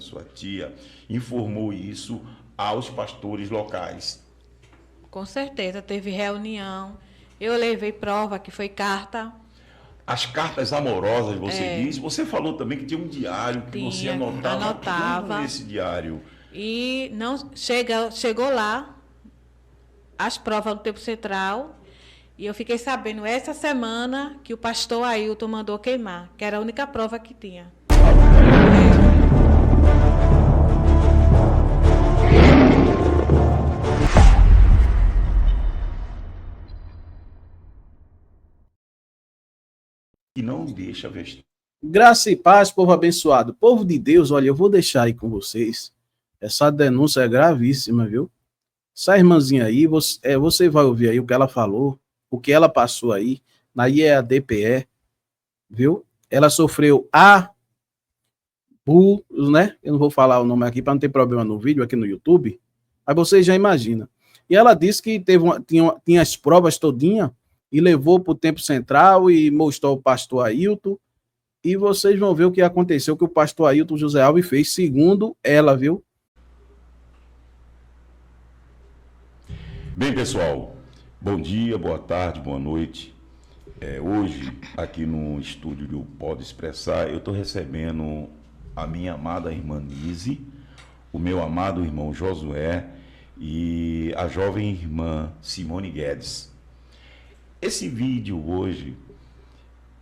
sua tia, informou isso aos pastores locais? Com certeza, teve reunião. Eu levei prova, que foi carta. As cartas amorosas, você disse. Você falou também que tinha um diário que você Tinha, anotava tudo anotava. nesse diário. E não chegou lá as provas do tempo central. E eu fiquei sabendo essa semana que o pastor Ailton mandou queimar, que era a única prova que tinha. E não deixa vestir. Graça e paz, povo abençoado. Povo de Deus, olha, eu vou deixar aí com vocês. Essa denúncia é gravíssima, viu? Essa irmãzinha aí, você vai ouvir aí o que ela falou, o que ela passou aí na IEADPE, viu? Ela sofreu abusos, né? Eu não vou falar o nome aqui para não ter problema no vídeo aqui no YouTube, mas você já imagina. E ela disse que tinha as provas todinha e levou para o Tempo Central e mostrou ao pastor Ailton. E vocês vão ver o que aconteceu, que o pastor Ailton José Alves fez, segundo ela, viu? Bem, pessoal, bom dia, boa tarde, boa noite. Hoje, aqui no estúdio do Pode Expressar, eu estou recebendo a minha amada irmã Nise, o meu amado irmão Josué e a jovem irmã Simone Guedes. Esse vídeo hoje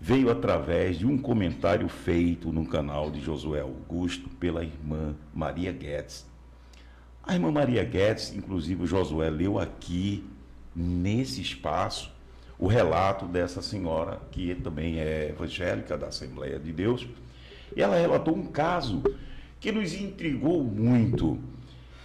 veio através de um comentário feito no canal de Josué Augusto pela irmã Maria Guedes. A irmã Maria Guedes, inclusive o Josué leu aqui, nesse espaço, o relato dessa senhora, que também é evangélica da Assembleia de Deus, e ela relatou um caso que nos intrigou muito.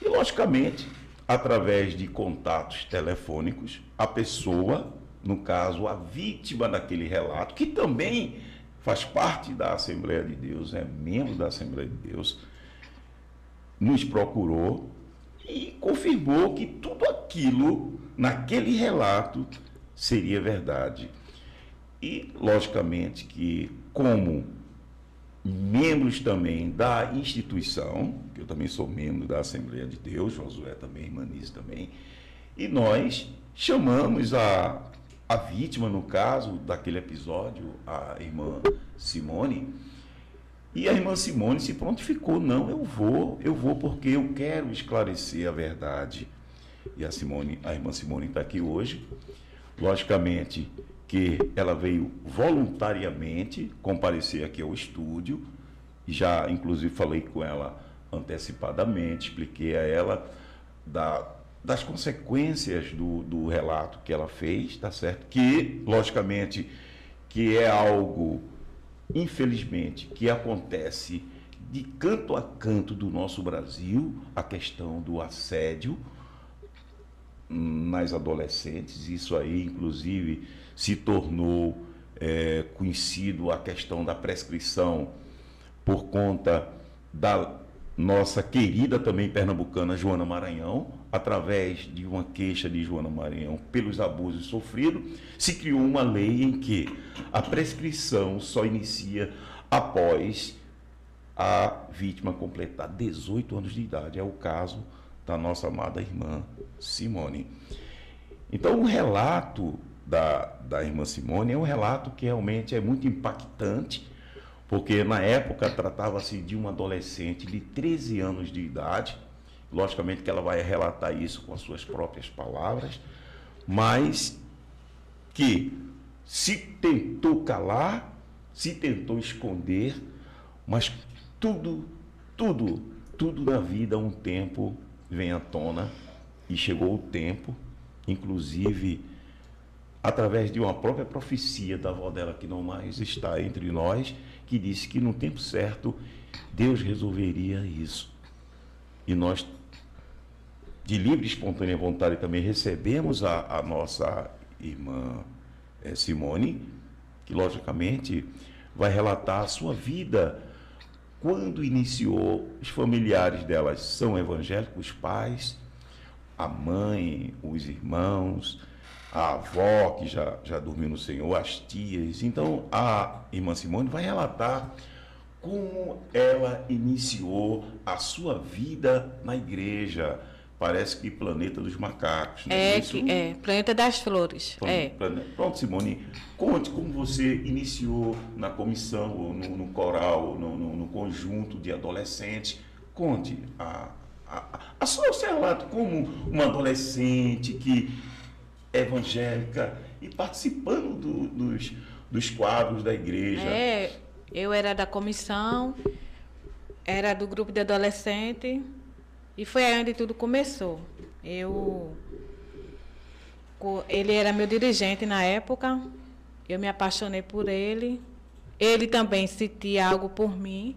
E, logicamente, através de contatos telefônicos, a pessoa, no caso, a vítima daquele relato, que também faz parte da Assembleia de Deus, é membro da Assembleia de Deus, nos procurou e confirmou que tudo aquilo, naquele relato, seria verdade. E, logicamente, que como membros também da instituição, que eu também sou membro da Assembleia de Deus, Josué também, irmã Nise também, e nós chamamos a vítima, no caso daquele episódio, a irmã Simone, e a irmã Simone se prontificou, não, eu vou porque eu quero esclarecer a verdade. E a irmã Simone está aqui hoje, logicamente que ela veio voluntariamente comparecer aqui ao estúdio, já inclusive falei com ela antecipadamente, expliquei a ela das consequências do relato que ela fez, tá certo? Que, logicamente, que é algo, infelizmente, que acontece de canto a canto do nosso Brasil, a questão do assédio nas adolescentes. Isso aí, inclusive, se tornou conhecido a questão da prescrição por conta da nossa querida também pernambucana Joana Maranhão, através de uma queixa de Joana Maranhão pelos abusos sofridos, se criou uma lei em que a prescrição só inicia após a vítima completar 18 anos de idade. É o caso da nossa amada irmã Simone. Então, o relato da irmã Simone é um relato que realmente é muito impactante, porque na época tratava-se de uma adolescente de 13 anos de idade. Logicamente que ela vai relatar isso com as suas próprias palavras, mas que se tentou calar, se tentou esconder, mas tudo na vida, um tempo vem à tona, e chegou o tempo, inclusive através de uma própria profecia da avó dela, que não mais está entre nós, que disse que no tempo certo Deus resolveria isso. E nós, de livre e espontânea vontade, também recebemos a nossa irmã Simone, que logicamente vai relatar a sua vida quando iniciou. Os familiares delas são evangélicos, os pais, a mãe, os irmãos, a avó que já dormiu no Senhor, as tias. Então a irmã Simone vai relatar como ela iniciou a sua vida na igreja. Parece que Planeta dos Macacos, né? Planeta das Flores. Pronto, Simone, conte como você iniciou na comissão, no coral, no conjunto de adolescentes. Conte o seu relato como uma adolescente que é evangélica e participando dos quadros da igreja. Eu era da comissão, era do grupo de adolescente. E foi aí onde tudo começou. Ele era meu dirigente na época, eu me apaixonei por ele. Ele também sentia algo por mim.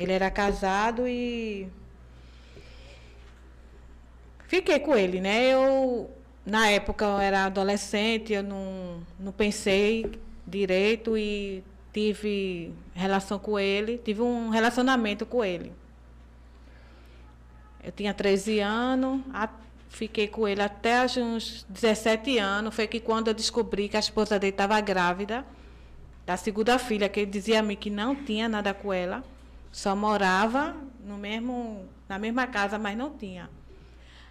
Ele era casado e fiquei com ele, né? Na época, eu era adolescente, eu não pensei direito e tive relação com ele, tive um relacionamento com ele. Eu tinha 13 anos, fiquei com ele até uns 17 anos. Foi que quando eu descobri que a esposa dele estava grávida, da segunda filha, que ele dizia a mim que não tinha nada com ela, só morava na mesma casa, mas não tinha.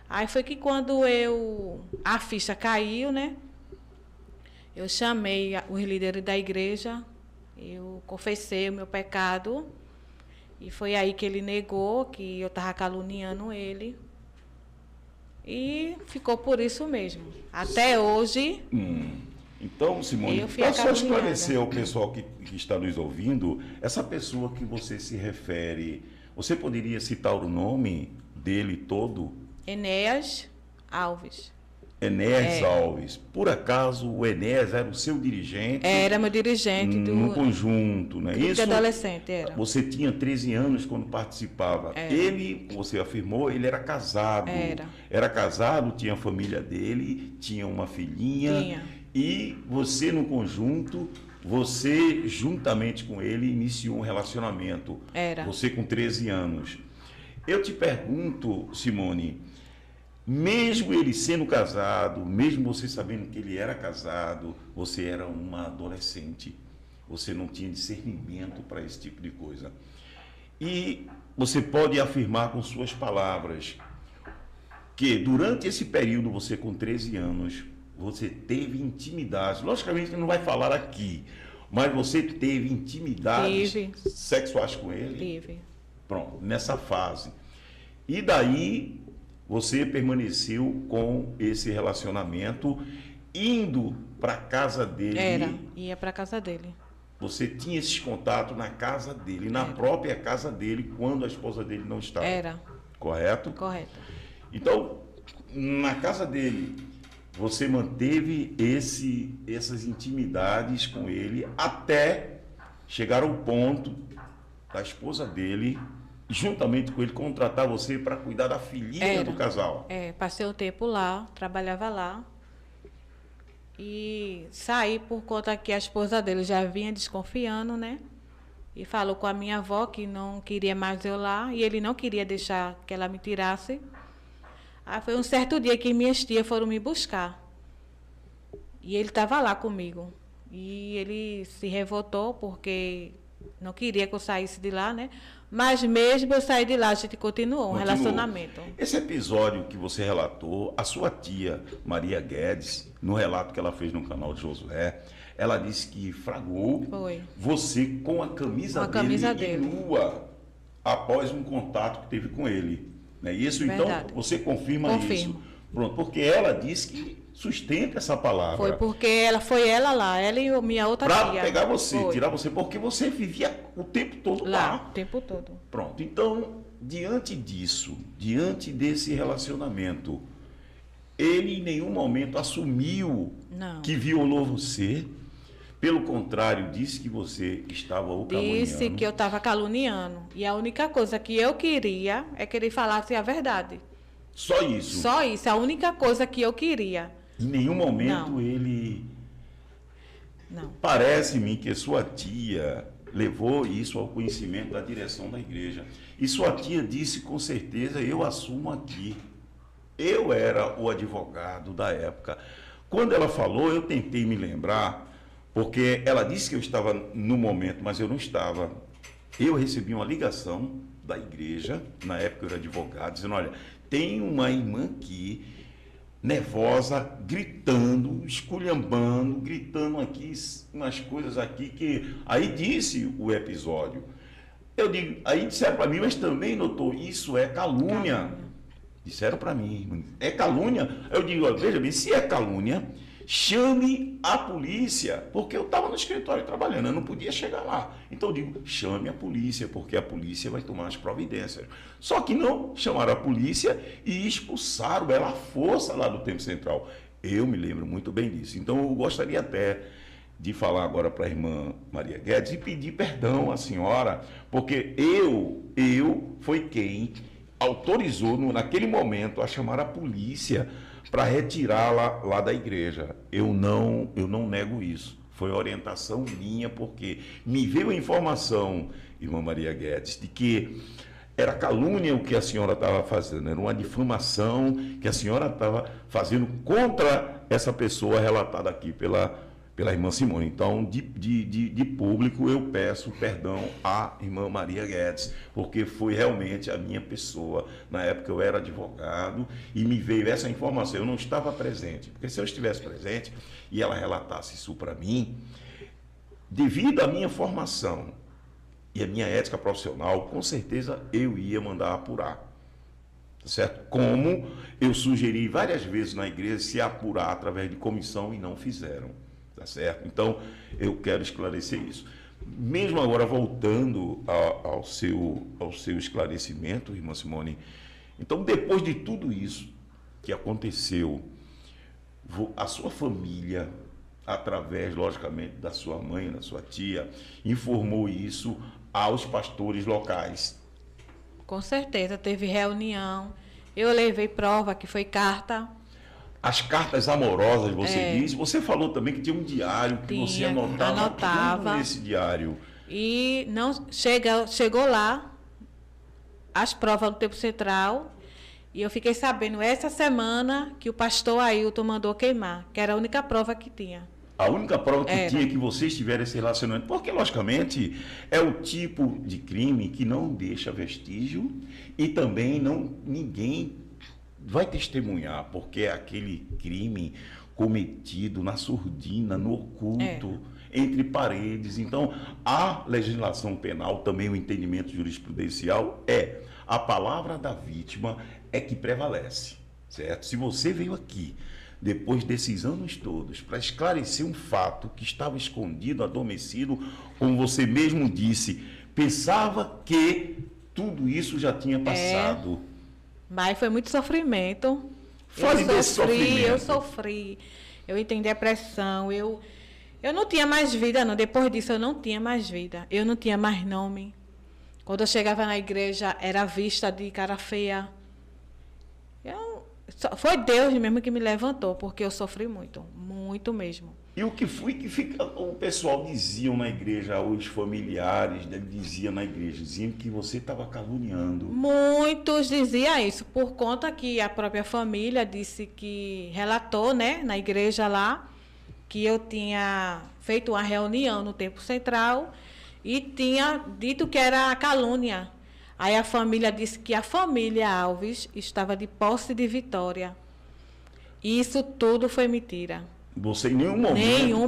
Aí foi que quando a ficha caiu, né? Eu chamei os líderes da igreja, eu confessei o meu pecado. E foi aí que ele negou que eu estava caluniando ele. E ficou por isso mesmo. Até hoje. Então, Simone, para só esclarecer ao pessoal que está nos ouvindo, essa pessoa que você se refere, você poderia citar o nome dele todo? Enéas Alves. Enéas Alves. Por acaso o Enéas era o seu dirigente? Era meu dirigente no conjunto, né? Isso. De adolescente, era. Você tinha 13 anos quando participava. Ele, você afirmou, ele era casado. Era casado, tinha a família dele, tinha uma filhinha. Tinha. E você no conjunto, você juntamente com ele iniciou um relacionamento. Era. Você com 13 anos. Eu te pergunto, Simone, mesmo ele sendo casado, mesmo você sabendo que ele era casado, você era uma adolescente. Você não tinha discernimento para esse tipo de coisa. E você pode afirmar com suas palavras que durante esse período, você com 13 anos, você teve intimidade. Logicamente, não vai falar aqui, mas você teve intimidades sexuais com ele? Tive. Pronto, nessa fase. E daí você permaneceu com esse relacionamento, indo para a casa dele. Ia para a casa dele. Você tinha esses contatos na casa dele, na própria casa dele, quando a esposa dele não estava. Era. Correto? Correto. Então, na casa dele, você manteve essas intimidades com ele até chegar ao ponto da esposa dele, juntamente com ele, contratar você para cuidar da filhinha do casal. Passei o tempo lá, trabalhava lá. E saí por conta que a esposa dele já vinha desconfiando, né? E falou com a minha avó que não queria mais eu lá. E ele não queria deixar que ela me tirasse. Aí foi um certo dia que minhas tias foram me buscar. E ele estava lá comigo. E ele se revoltou porque não queria que eu saísse de lá, né? Mas mesmo eu saí de lá, a gente continuou um relacionamento. Esse episódio que você relatou, a sua tia, Maria Guedes, no relato que ela fez no canal de Josué, ela disse que fragou você com a camisa dele nua após um contato que teve com ele. Não é isso? Verdade. Então, você confirma isso? Pronto, porque ela disse que sustenta essa palavra. Foi porque foi ela lá, ela e minha outra tia. Para pegar você, tirar você, porque você vivia o tempo todo lá. O tempo todo. Pronto, então, diante disso, diante desse relacionamento, ele em nenhum momento assumiu que violou você. Pelo contrário, disse que você estava o caluniando. Disse que eu estava caluniando. E a única coisa que eu queria é que ele falasse a verdade. Só isso? Só isso, a única coisa que eu queria. Em nenhum momento ele... Não. Parece-me que sua tia levou isso ao conhecimento da direção da igreja. E sua tia disse com certeza, eu assumo aqui. Eu era o advogado da época. Quando ela falou, eu tentei me lembrar, Porque ela disse que eu estava no momento, mas eu não estava. Eu recebi uma ligação da igreja, na época eu era advogado, dizendo, olha, tem uma irmã aqui, nervosa, gritando, esculhambando, gritando aqui, umas coisas aqui que... Aí disse o episódio. Eu digo, aí disseram para mim, mas também, doutor, isso é calúnia. Disseram para mim, é calúnia? Eu digo, ó, veja bem, se é calúnia, chame a polícia, porque eu estava no escritório trabalhando, eu não podia chegar lá. Então eu digo, chame a polícia, porque a polícia vai tomar as providências. Só que não chamaram a polícia e expulsaram ela à força lá do Tempo Central. Eu me lembro muito bem disso. Então eu gostaria até de falar agora para a irmã Maria Guedes e pedir perdão à senhora, porque eu foi quem autorizou naquele momento a chamar a polícia para retirá-la lá da igreja. Eu não nego isso. Foi orientação minha, porque me veio a informação, irmã Maria Guedes, de que era calúnia o que a senhora estava fazendo, era uma difamação que a senhora estava fazendo contra essa pessoa relatada aqui pela irmã Simone. Então, de público, eu peço perdão à irmã Maria Guedes, porque foi realmente a minha pessoa. Na época eu era advogado e me veio essa informação. Eu não estava presente, porque se eu estivesse presente e ela relatasse isso para mim, devido à minha formação e à minha ética profissional, com certeza eu ia mandar apurar. Certo? Como eu sugeri várias vezes na igreja se apurar através de comissão e não fizeram. Tá certo? Então, eu quero esclarecer isso. Mesmo agora, voltando ao seu esclarecimento, irmã Simone, então, depois de tudo isso que aconteceu, a sua família, através, logicamente, da sua mãe, da sua tia, informou isso aos pastores locais. Com certeza, teve reunião, eu levei prova, que foi carta. As cartas amorosas, você disse. Você falou também que tinha um diário que você anotava nesse diário. E não chegou lá as provas do Tempo Central. E eu fiquei sabendo essa semana que o pastor Ailton mandou queimar, que era a única prova que tinha. A única prova que tinha que vocês tiveram esse relacionamento. Porque, logicamente, é o tipo de crime que não deixa vestígio e também ninguém vai testemunhar, porque é aquele crime cometido na surdina, no oculto, entre paredes. Então, a legislação penal, também o entendimento jurisprudencial, a palavra da vítima é que prevalece, certo? Se você veio aqui, depois desses anos todos, para esclarecer um fato que estava escondido, adormecido, como você mesmo disse, pensava que tudo isso já tinha passado. Mas foi muito sofrimento. Fale desse sofrimento. Eu sofri. Eu entrei depressão. Eu não tinha mais vida, não. Depois disso, eu não tinha mais vida. Eu não tinha mais nome. Quando eu chegava na igreja, era vista de cara feia. Foi Deus mesmo que me levantou, porque eu sofri muito. Muito mesmo. E o que foi que o pessoal dizia na igreja, os familiares diziam na igreja, diziam que você estava caluniando? Muitos diziam isso, por conta que a própria família disse que relatou, né, na igreja lá, que eu tinha feito uma reunião no Tempo Central e tinha dito que era calúnia. Aí a família disse que a família Alves estava de posse de Vitória. E isso tudo foi mentira. Você em nenhum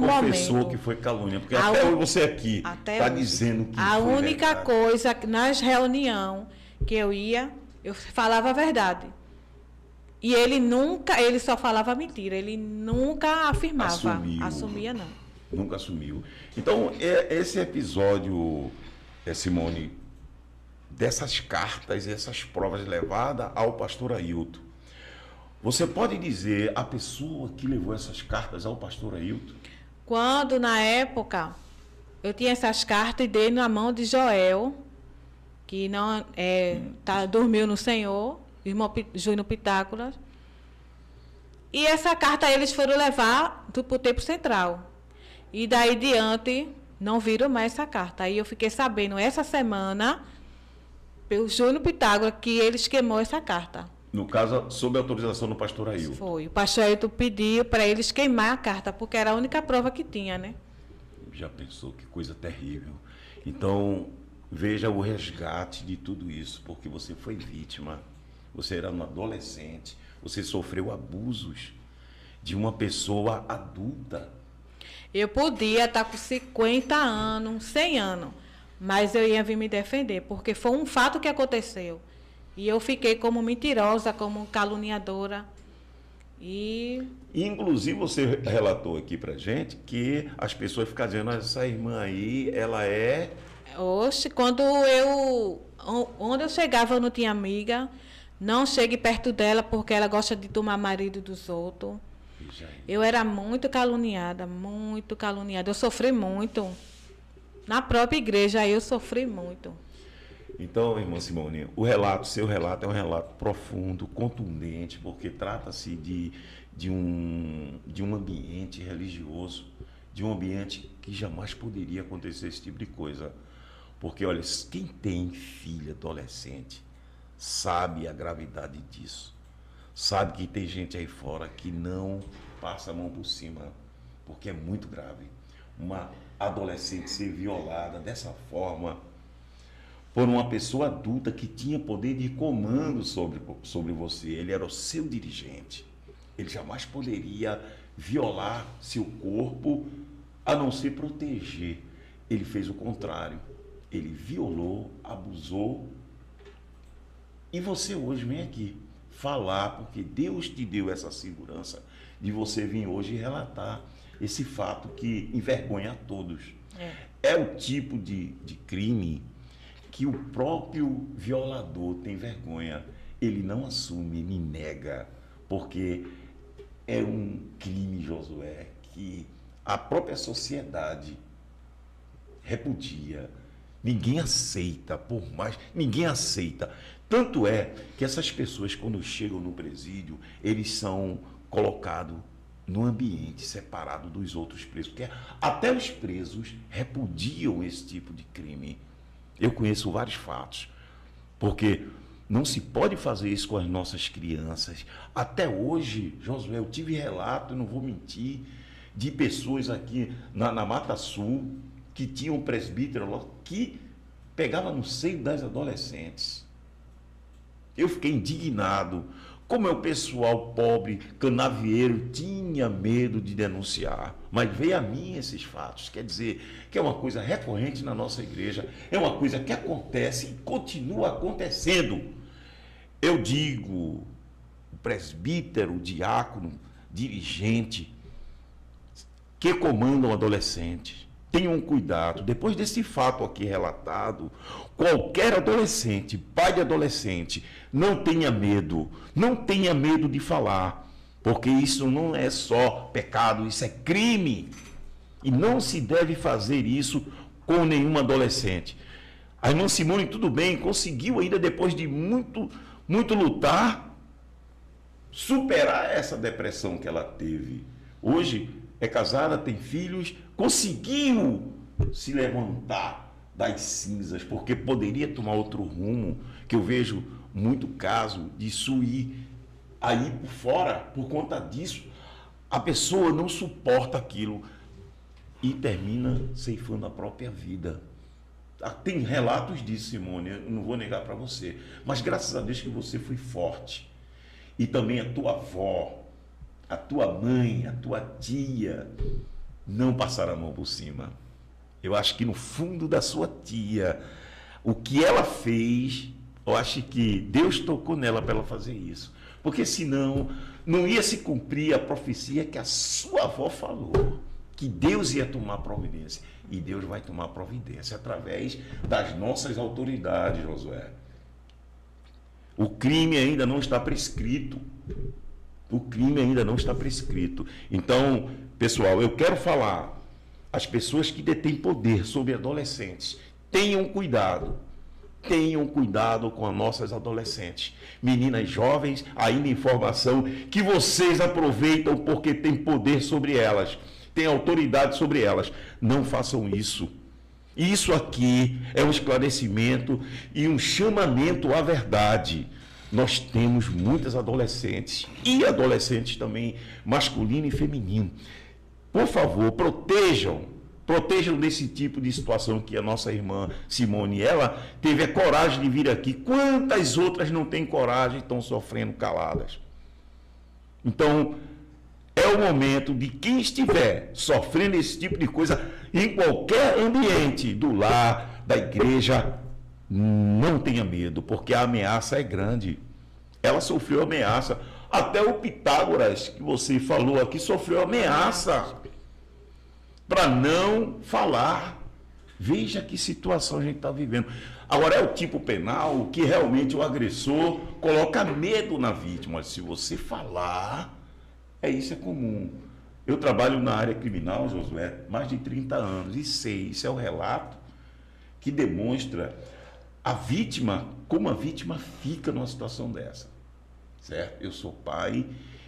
momento confessou que foi calúnia, porque até hoje você aqui está dizendo que a foi única verdade. coisa que nas reuniões que eu ia, eu falava a verdade. E ele só falava mentira, ele nunca afirmava. Assumia não. Nunca assumiu. Então, esse episódio, Simone, dessas cartas, essas provas levadas ao pastor Ailton, você pode dizer a pessoa que levou essas cartas ao pastor Ailton? Quando, na época, eu tinha essas cartas e dei na mão de Joel, que não dormiu no Senhor, irmão Júnior Pitágoras. E essa carta eles foram levar para o Tempo Central. E daí diante, não viram mais essa carta. Aí eu fiquei sabendo, essa semana, pelo Júnior Pitágoras, que eles queimou essa carta. No caso, sob a autorização do pastor Ailton. Foi. O pastor Ailton pediu para eles queimar a carta, porque era a única prova que tinha, né? Já pensou, que coisa terrível. Então, veja o resgate de tudo isso, porque você foi vítima, você era um adolescente, você sofreu abusos de uma pessoa adulta. Eu podia estar com 50 anos, 100 anos, mas eu ia vir me defender, porque foi um fato que aconteceu. E eu fiquei como mentirosa, como caluniadora. Inclusive, você relatou aqui pra gente que as pessoas ficam dizendo, essa irmã aí, ela é... Oxe, onde eu chegava eu não tinha amiga, não chegue perto dela porque ela gosta de tomar marido dos outros. Eu era muito caluniada, muito caluniada. Eu sofri muito. Na própria igreja eu sofri muito. Então, irmã Simone, seu relato é um relato profundo, contundente, porque trata-se de um ambiente religioso, de um ambiente que jamais poderia acontecer esse tipo de coisa. Porque, olha, quem tem filha adolescente sabe a gravidade disso. Sabe que tem gente aí fora que não passa a mão por cima, porque é muito grave. Uma adolescente ser violada dessa forma por uma pessoa adulta que tinha poder de comando sobre você. Ele era o seu dirigente. Ele jamais poderia violar seu corpo, a não ser proteger. Ele fez o contrário. Ele violou, abusou. E você hoje vem aqui falar, porque Deus te deu essa segurança de você vir hoje relatar esse fato que envergonha a todos. É o tipo de crime que o próprio violador tem vergonha. Ele não assume, ele nega, porque é um crime, Josué, que a própria sociedade repudia. Ninguém aceita, ninguém aceita. Tanto é que essas pessoas, quando chegam no presídio, eles são colocados num ambiente separado dos outros presos, porque até os presos repudiam esse tipo de crime. Eu conheço vários fatos, porque não se pode fazer isso com as nossas crianças. Até hoje, Josué, eu tive relato, não vou mentir, de pessoas aqui na Mata Sul, que tinham um presbítero lá, que pegava no seio das adolescentes. Eu fiquei indignado. Como é o pessoal pobre, canavieiro, tinha medo de denunciar. Mas veio a mim esses fatos. Quer dizer, que é uma coisa recorrente na nossa igreja, é uma coisa que acontece e continua acontecendo. Eu digo, o presbítero, o diácono, dirigente, que comandam adolescentes, tenham cuidado. Depois desse fato aqui relatado, qualquer adolescente, pai de adolescente, não tenha medo de falar, porque isso não é só pecado, isso é crime. E não se deve fazer isso com nenhum adolescente. A irmã Simone, tudo bem, conseguiu ainda depois de muito lutar, superar essa depressão que ela teve. Hoje é casada, tem filhos, conseguiu se levantar das cinzas, porque poderia tomar outro rumo, que eu vejo muito caso disso ir aí por fora, por conta disso. A pessoa não suporta aquilo e termina ceifando a própria vida. Tem relatos disso, Simone, eu não vou negar para você, mas graças a Deus que você foi forte. E também a tua avó, a tua mãe, a tua tia, não passaram a mão por cima. Eu acho que no fundo da sua tia, o que ela fez, eu acho que Deus tocou nela para ela fazer isso. Porque senão, não ia se cumprir a profecia que a sua avó falou, que Deus ia tomar providência. E Deus vai tomar providência através das nossas autoridades, Josué. O crime ainda não está prescrito. O crime ainda não está prescrito. Então, pessoal, eu quero falar, as pessoas que detêm poder sobre adolescentes, tenham cuidado com as nossas adolescentes. Meninas jovens, ainda em formação, que vocês aproveitam porque têm poder sobre elas, têm autoridade sobre elas. Não façam isso. Isso aqui é um esclarecimento e um chamamento à verdade. Nós temos muitas adolescentes e adolescentes também, masculino e feminino. Por favor, protejam Protejam desse tipo de situação que a nossa irmã Simone, ela teve a coragem de vir aqui. Quantas outras não têm coragem e estão sofrendo caladas? Então, é o momento de quem estiver sofrendo esse tipo de coisa, em qualquer ambiente, do lar, da igreja, não tenha medo, porque a ameaça é grande. Ela sofreu ameaça. Até o Pitágoras, que você falou aqui, sofreu ameaça para não falar. Veja que situação a gente está vivendo. Agora, é o tipo penal que realmente o agressor coloca medo na vítima. Se você falar, isso é comum. Eu trabalho na área criminal, Josué, mais de 30 anos, e sei, isso é o relato que demonstra a vítima, como a vítima fica numa situação dessa. Certo? Eu sou pai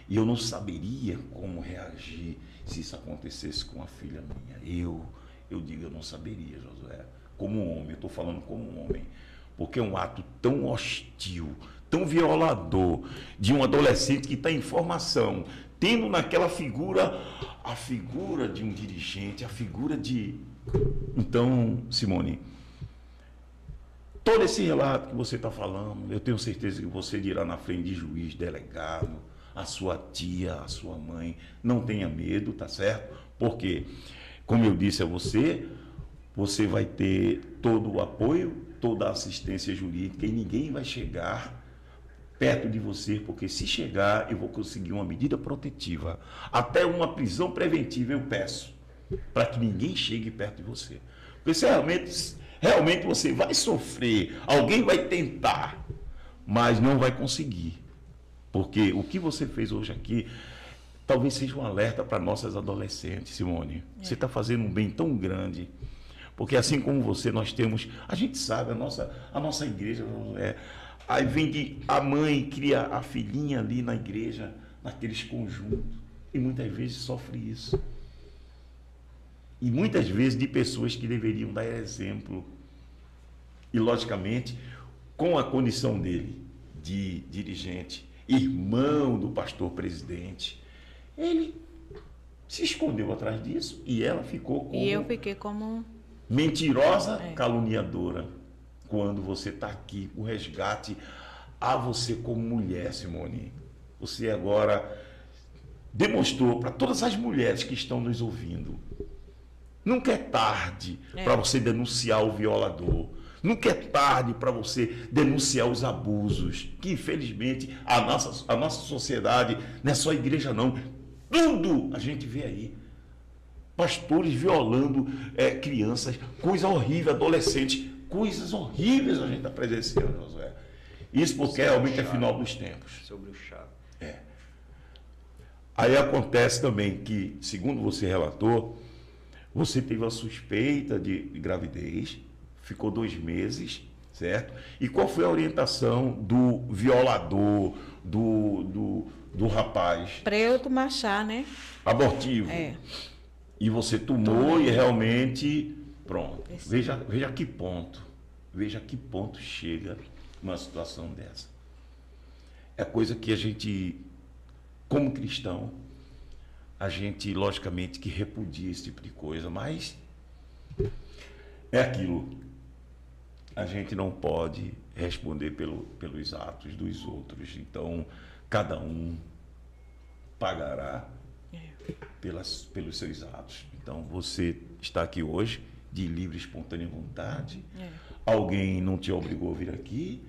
e eu não saberia como reagir se isso acontecesse com a filha minha. Eu digo, eu não saberia, Josué. Como homem, eu estou falando como homem. Porque é um ato tão hostil, tão violador, de um adolescente que está em formação, tendo naquela figura, a figura de um dirigente, a figura de... Então, Simone, todo esse relato que você está falando, eu tenho certeza que você dirá na frente de juiz, delegado, a sua tia, a sua mãe, não tenha medo, tá certo? Porque, como eu disse a você, você vai ter todo o apoio, toda a assistência jurídica e ninguém vai chegar perto de você, porque se chegar, eu vou conseguir uma medida protetiva. Até uma prisão preventiva eu peço, para que ninguém chegue perto de você. Porque se realmente você vai sofrer, alguém vai tentar, mas não vai conseguir. Porque o que você fez hoje aqui talvez seja um alerta para nossas adolescentes, Simone. Você está fazendo um bem tão grande. Porque assim como você, nós temos, a gente sabe, a nossa igreja, aí vem a mãe, cria a filhinha ali na igreja, naqueles conjuntos, e muitas vezes sofre isso. E muitas vezes de pessoas que deveriam dar exemplo. E, logicamente, com a condição dele de dirigente, irmão do pastor presidente, ele se escondeu atrás disso e ela ficou como... E eu fiquei como... mentirosa, caluniadora. Quando você está aqui, o resgate a você como mulher, Simone. Você agora demonstrou para todas as mulheres que estão nos ouvindo. Nunca é tarde para você denunciar o violador. Nunca é tarde para você denunciar os abusos, que infelizmente a nossa sociedade, não é só a igreja não, tudo a gente vê aí. Pastores violando crianças, coisa horrível, adolescentes, coisas horríveis a gente está presenciando, Josué. Isso porque realmente é final dos tempos. Sobre o chá. Aí acontece também que, segundo você relatou, você teve a suspeita de gravidez, ficou 2 meses, certo? E qual foi a orientação do violador, do rapaz? Para eu tomar chá, né? Abortivo. E você tomou e realmente, pronto. Veja que ponto chega uma situação dessa. É coisa que a gente, como cristão, a gente, logicamente, que repudia esse tipo de coisa, mas é aquilo. A gente não pode responder pelos atos dos outros. Então, cada um pagará pelos seus atos. Então, você está aqui hoje de livre e espontânea vontade. Alguém não te obrigou a vir aqui.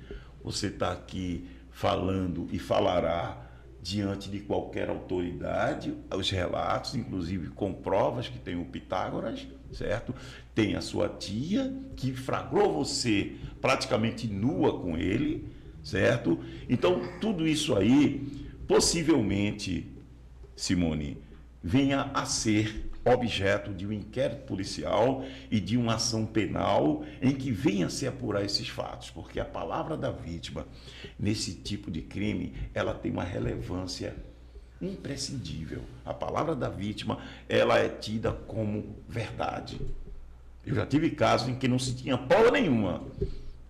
Você está aqui falando e falará diante de qualquer autoridade os relatos, inclusive com provas, que tem o Pitágoras, certo? Tem a sua tia, que flagrou você praticamente nua com ele, certo? Então, tudo isso aí, possivelmente, Simone, venha a ser objeto de um inquérito policial e de uma ação penal em que venha a se apurar esses fatos, porque a palavra da vítima nesse tipo de crime, ela tem uma relevância imprescindível. A palavra da vítima, ela é tida como verdade. Eu já tive casos em que não se tinha prova nenhuma,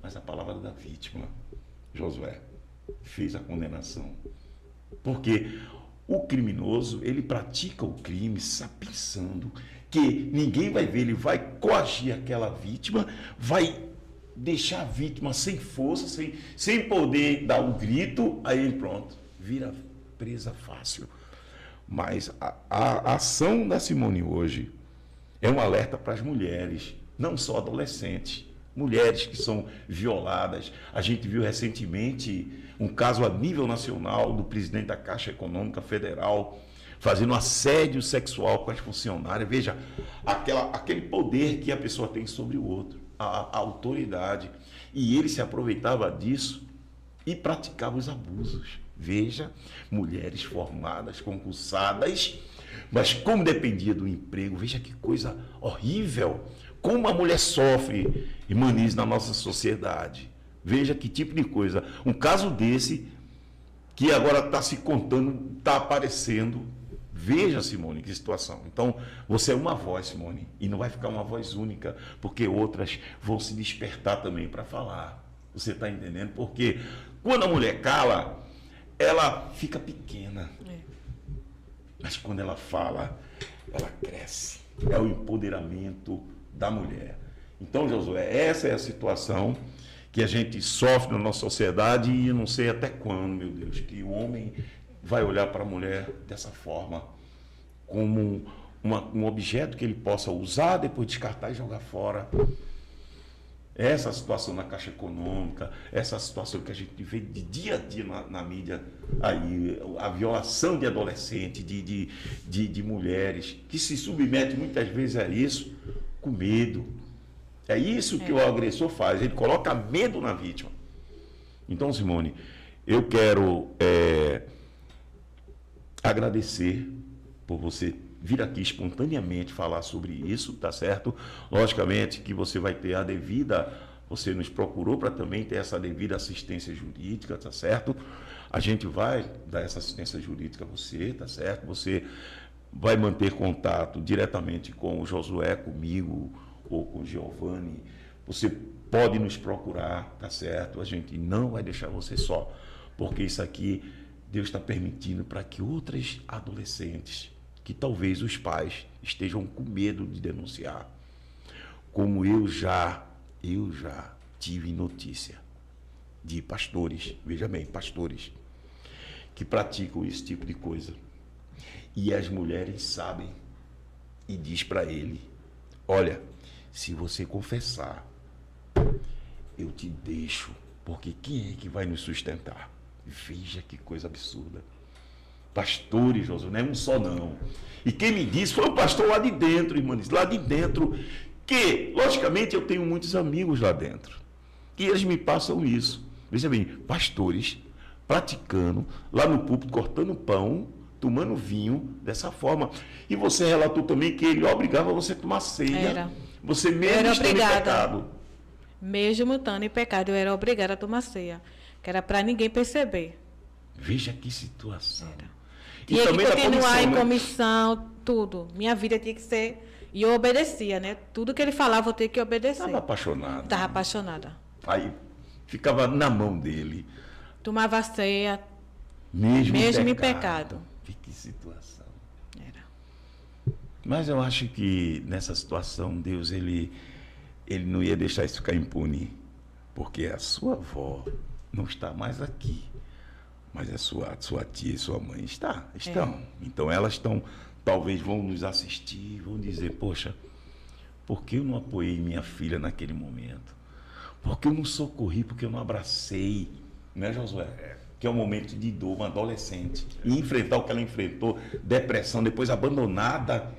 mas a palavra da vítima, Josué, fez a condenação. Porque O criminoso, ele pratica o crime pensando que ninguém vai ver, ele vai coagir aquela vítima, vai deixar a vítima sem força, sem poder dar um grito, aí ele pronto, vira presa fácil. Mas a ação da Simone hoje é um alerta para as mulheres, não só adolescentes, mulheres que são violadas. A gente viu recentemente um caso a nível nacional do presidente da Caixa Econômica Federal fazendo assédio sexual com as funcionárias. Veja, aquele poder que a pessoa tem sobre o outro, a autoridade. E ele se aproveitava disso e praticava os abusos. Veja, mulheres formadas, concursadas, mas como dependia do emprego, veja que coisa horrível. Como a mulher sofre, Irmanize, na nossa sociedade. Veja que tipo de coisa. Um caso desse, que agora está se contando, está aparecendo. Veja, Simone, que situação. Então, você é uma voz, Simone, e não vai ficar uma voz única, porque outras vão se despertar também para falar. Você está entendendo? Porque quando a mulher cala, ela fica pequena. Mas quando ela fala, ela cresce. É o empoderamento da mulher. Então, Josué, essa é a situação que a gente sofre na nossa sociedade e eu não sei até quando, meu Deus, que o homem vai olhar para a mulher dessa forma, como um objeto que ele possa usar, depois descartar e jogar fora. Essa situação na Caixa Econômica, essa situação que a gente vê de dia a dia na mídia, aí, a violação de adolescentes, de mulheres, que se submetem muitas vezes a isso, com medo. É isso que o agressor faz, ele coloca medo na vítima. Então, Simone, eu quero agradecer por você vir aqui espontaneamente falar sobre isso, tá certo? Logicamente que você vai ter a devida, você nos procurou para também ter essa devida assistência jurídica, tá certo? A gente vai dar essa assistência jurídica a você, tá certo? Você vai manter contato diretamente com o Josué, comigo, ou com o Giovanni. Você pode nos procurar, tá certo? A gente não vai deixar você só, porque isso aqui Deus está permitindo para que outras adolescentes, que talvez os pais estejam com medo de denunciar, como eu já tive notícia de pastores, veja bem, pastores, que praticam esse tipo de coisa. E as mulheres sabem e diz para ele, olha, se você confessar, eu te deixo, porque quem é que vai nos sustentar? Veja que coisa absurda. Pastores, Josué, não é um só não. E quem me disse foi um pastor lá de dentro, irmãos, lá de dentro, que, logicamente, eu tenho muitos amigos lá dentro, e eles me passam isso. Veja bem, pastores praticando, lá no púlpito, cortando pão, tomando vinho, dessa forma. E você relatou também que ele obrigava você a tomar ceia. Era. Você mesmo estando em pecado. Mesmo estando em pecado, eu era obrigada a tomar ceia, que era para ninguém perceber. Veja que situação. Era. E Tinha também que continuar em né? comissão, tudo. Minha vida tinha que ser... E eu obedecia, né? Tudo que ele falava, eu tinha que obedecer. Estava apaixonada. Estava apaixonada. Aí ficava na mão dele. Tomava ceia, Mesmo em pecado. Que situação. Era. Mas eu acho que nessa situação, Deus, ele não ia deixar isso ficar impune. Porque a sua avó não está mais aqui. Mas a sua tia e sua mãe estão. Então elas estão, talvez vão nos assistir, vão dizer, poxa, por que eu não apoiei minha filha naquele momento? Por que eu não socorri, porque eu não abracei? Né, Josué? Que é um momento de dor, uma adolescente. E enfrentar o que ela enfrentou, depressão, depois abandonada,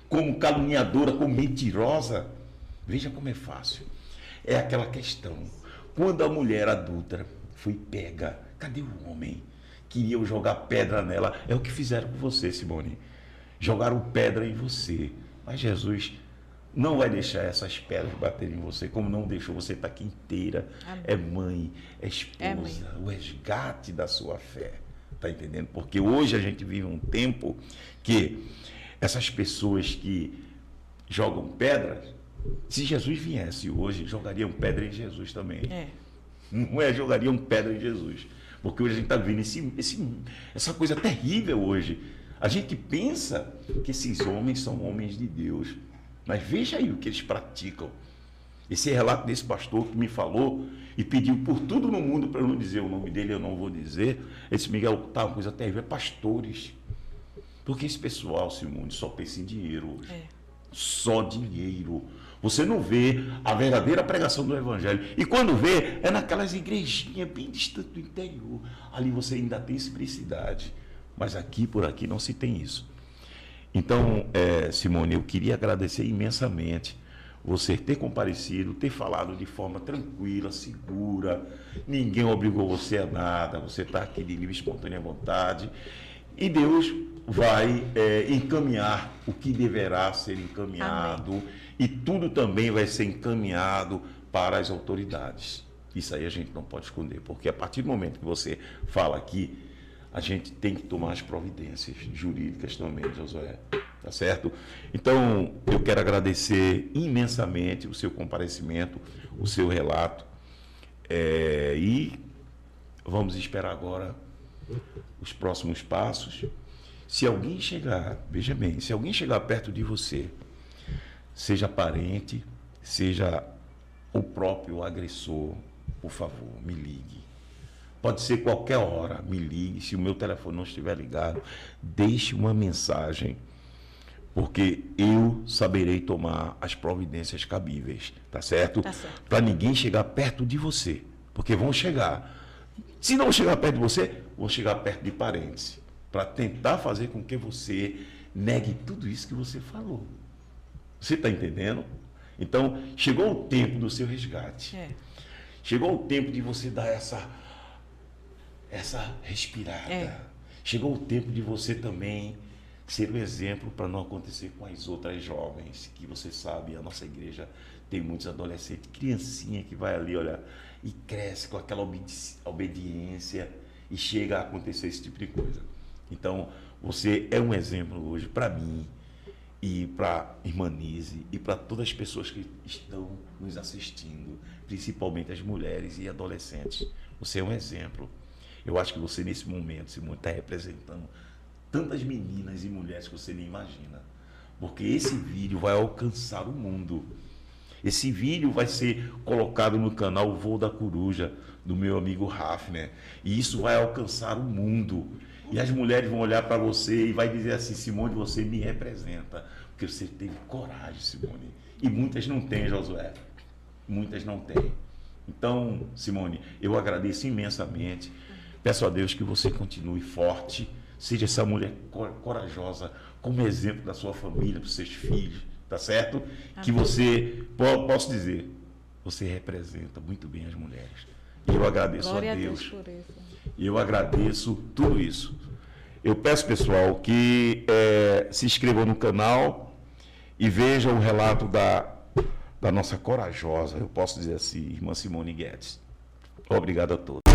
como caluniadora, como mentirosa. Veja como é fácil. É aquela questão. Quando a mulher adulta foi pega, cadê o homem? Queriam jogar pedra nela. É o que fizeram com você, Simone. Jogaram pedra em você. Mas Jesus não vai deixar essas pedras baterem em você, como não deixou você estar aqui inteira. Amém. É mãe, é esposa, o resgate da sua fé. Está entendendo? Porque hoje a gente vive um tempo que essas pessoas que jogam pedras, se Jesus viesse hoje, jogariam pedra em Jesus também. Não jogariam pedra em Jesus. Porque hoje a gente está vendo essa coisa terrível hoje. A gente pensa que esses homens são homens de Deus, mas veja aí o que eles praticam. Esse relato desse pastor que me falou e pediu por tudo no mundo para eu não dizer o nome dele, eu não vou dizer. Esse Miguel, tá uma coisa terrível, é pastores. Porque esse pessoal, Simone, só pensa em dinheiro hoje. Só dinheiro. Você não vê a verdadeira pregação do Evangelho. E quando vê, é naquelas igrejinhas bem distantes do interior. Ali você ainda tem simplicidade. Mas aqui, por aqui, não se tem isso. Então, Simone, eu queria agradecer imensamente você ter comparecido, ter falado de forma tranquila, segura. Ninguém obrigou você a nada. Você está aqui de livre e espontânea vontade. E Deus vai encaminhar o que deverá ser encaminhado. Amém. E tudo também vai ser encaminhado para as autoridades. Isso aí a gente não pode esconder, porque a partir do momento que você fala aqui, a gente tem que tomar as providências jurídicas também, Josué. Tá certo? Então, eu quero agradecer imensamente o seu comparecimento, o seu relato. E vamos esperar agora os próximos passos. Se alguém chegar, veja bem, se alguém chegar perto de você, seja parente, seja o próprio agressor, por favor, me ligue. Pode ser qualquer hora, me ligue. Se o meu telefone não estiver ligado, deixe uma mensagem, porque eu saberei tomar as providências cabíveis, tá certo? Tá certo. Para ninguém chegar perto de você, porque vão chegar. Se não chegar perto de você, vão chegar perto de parentes, para tentar fazer com que você negue tudo isso que você falou. Você está entendendo? Então, chegou o tempo do seu resgate. Chegou o tempo de você dar essa respirada. Chegou o tempo de você também ser um exemplo para não acontecer com as outras jovens, que você sabe, a nossa igreja tem muitos adolescentes, criancinha que vai ali, olha, e cresce com aquela obediência e chega a acontecer esse tipo de coisa. Então, você é um exemplo hoje para mim e para a irmã Nise e para todas as pessoas que estão nos assistindo, principalmente as mulheres e adolescentes. Você é um exemplo. Eu acho que você, nesse momento, Simone, está representando tantas meninas e mulheres que você nem imagina. Porque esse vídeo vai alcançar o mundo. Esse vídeo vai ser colocado no canal O Voo da Coruja, do meu amigo Hafner. E isso vai alcançar o mundo. E as mulheres vão olhar para você e vai dizer assim, Simone, você me representa. Porque você teve coragem, Simone. E muitas não têm, Josué. Muitas não têm. Então, Simone, eu agradeço imensamente. Peço a Deus que você continue forte, seja essa mulher corajosa, como exemplo da sua família, dos seus filhos, tá certo? Amém. Que você, posso dizer, você representa muito bem as mulheres. E eu agradeço a Deus por isso. E eu agradeço tudo isso. Eu peço, pessoal, que se inscrevam no canal e vejam o relato da nossa corajosa, eu posso dizer assim, irmã Simone Guedes. Obrigado a todos.